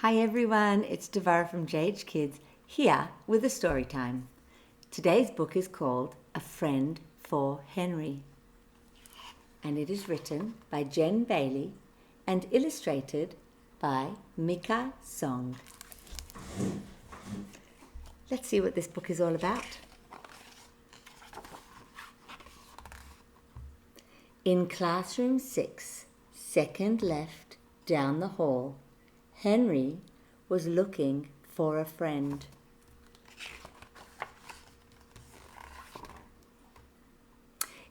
Hi everyone, it's Devara from JH Kids here with a story time. Today's book is called A Friend for Henry, and it is written by Jenn Bailey and illustrated by Mika Song. Let's see what this book is all about. In classroom 6, second left down the hall, Henry was looking for a friend.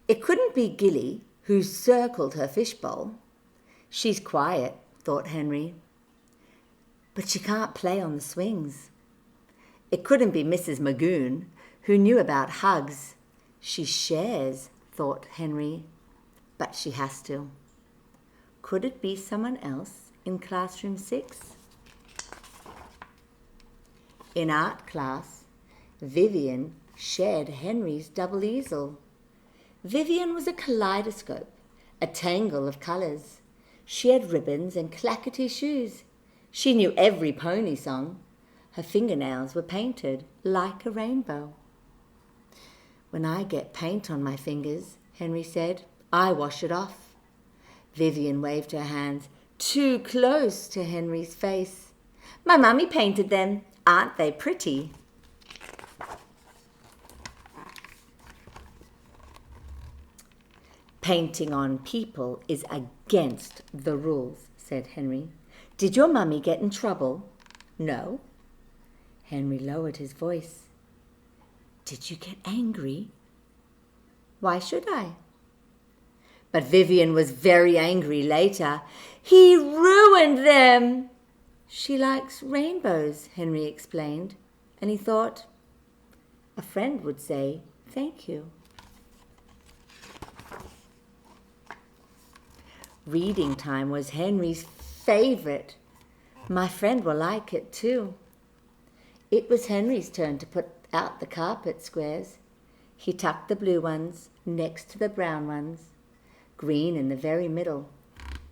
It couldn't be Gilly, who circled her fishbowl. She's quiet, thought Henry, but she can't play on the swings. It couldn't be Mrs. Magoon, who knew about hugs. She shares, thought Henry, but she has to. Could it be someone else in classroom 6? In art class, Vivian shared Henry's double easel. Vivian was a kaleidoscope, a tangle of colours. She had ribbons and clackety shoes. She knew every pony song. Her fingernails were painted like a rainbow. When I get paint on my fingers, Henry said, I wash it off. Vivian waved her hands too close to Henry's face. My mummy painted them. Aren't they pretty? Painting on people is against the rules, said Henry. Did your mummy get in trouble? No. Henry lowered his voice. Did you get angry? Why should I? But Vivian was very angry later. He ruined them. She likes rainbows, Henry explained, and he thought a friend would say thank you. Reading time was Henry's favorite. My friend will like it too. It was Henry's turn to put out the carpet squares. He tucked the blue ones next to the brown ones, green in the very middle.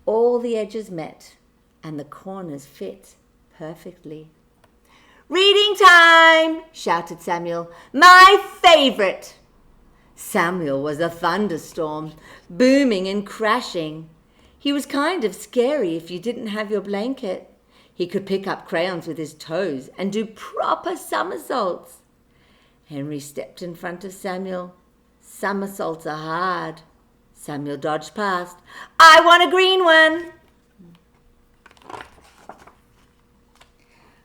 All the edges met and the corners fit perfectly. Reading time, shouted Samuel. My favourite. Samuel was a thunderstorm, booming and crashing. He was kind of scary if you didn't have your blanket. He could pick up crayons with his toes and do proper somersaults. Henry stepped in front of Samuel. Somersaults are hard. Samuel dodged past. I want a green one.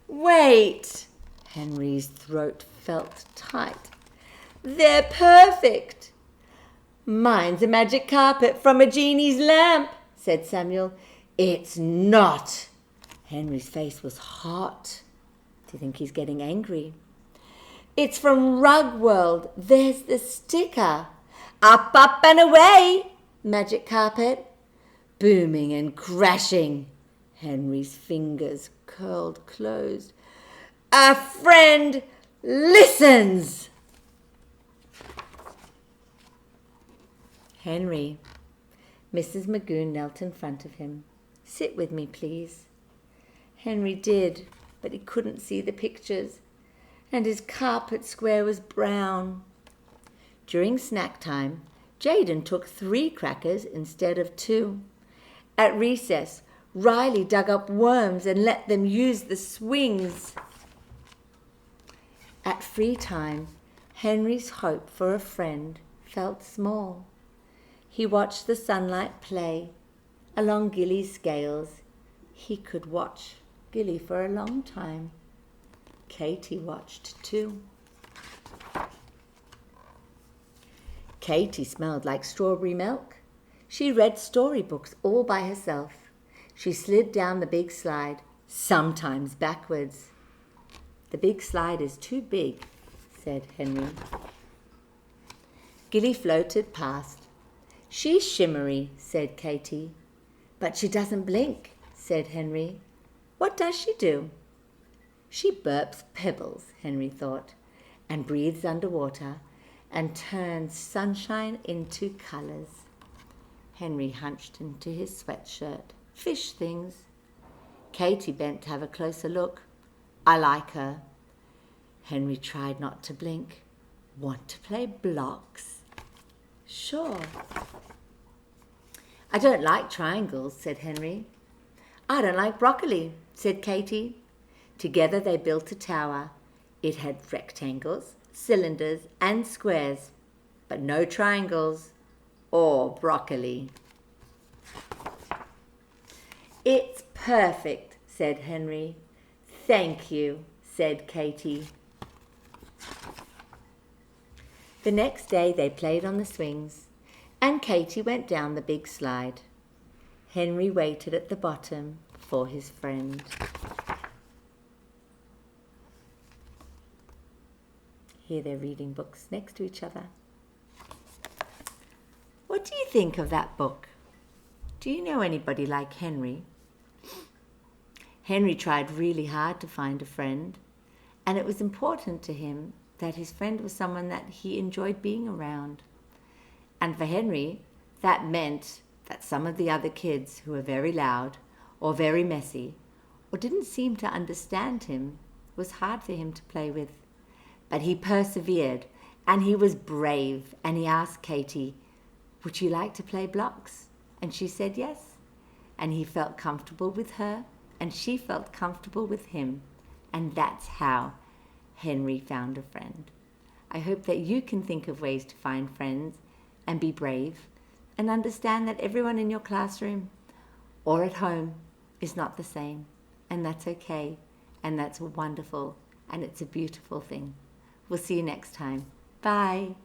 Wait. Henry's throat felt tight. They're perfect. Mine's a magic carpet from a genie's lamp, said Samuel. It's not. Henry's face was hot. Do you think he's getting angry? It's from Rug World. There's the sticker. Up, up and away, magic carpet. Booming and crashing. Henry's fingers curled closed. A friend listens. Henry. Mrs. Magoon knelt in front of him. Sit with me, please. Henry did, but he couldn't see the pictures, and his carpet square was brown. During snack time, Jaden took 3 crackers instead of 2. At recess, Riley dug up worms and let them use the swings. At free time, Henry's hope for a friend felt small. He watched the sunlight play along Gilly's scales. He could watch Gilly for a long time. Katie watched too. Katie smelled like strawberry milk. She read storybooks all by herself. She slid down the big slide, sometimes backwards. The big slide is too big, said Henry. Gilly floated past. She's shimmery, said Katie. But she doesn't blink, said Henry. What does she do? She burps pebbles, Henry thought, and breathes underwater and turns sunshine into colours. Henry hunched into his sweatshirt. Fish things. Katie bent to have a closer look. I like her. Henry tried not to blink. Want to play blocks? Sure. I don't like triangles, said Henry. I don't like broccoli, said Katie. Together they built a tower. It had rectangles, cylinders, and squares, but no triangles or broccoli. It's perfect, said Henry. Thank you, said Katie. The next day they played on the swings, and Katie went down the big slide. Henry waited at the bottom for his friend. Here they're reading books next to each other. What do you think of that book? Do you know anybody like Henry? Henry tried really hard to find a friend, and it was important to him that his friend was someone that he enjoyed being around. And for Henry, that meant that some of the other kids who were very loud or very messy or didn't seem to understand him was hard for him to play with. But he persevered, and he was brave, and he asked Katie, would you like to play blocks? And she said yes. And he felt comfortable with her, and she felt comfortable with him. And that's how Henry found a friend. I hope that you can think of ways to find friends and be brave and understand that everyone in your classroom or at home is not the same. And that's okay. And that's wonderful. And it's a beautiful thing. We'll see you next time. Bye.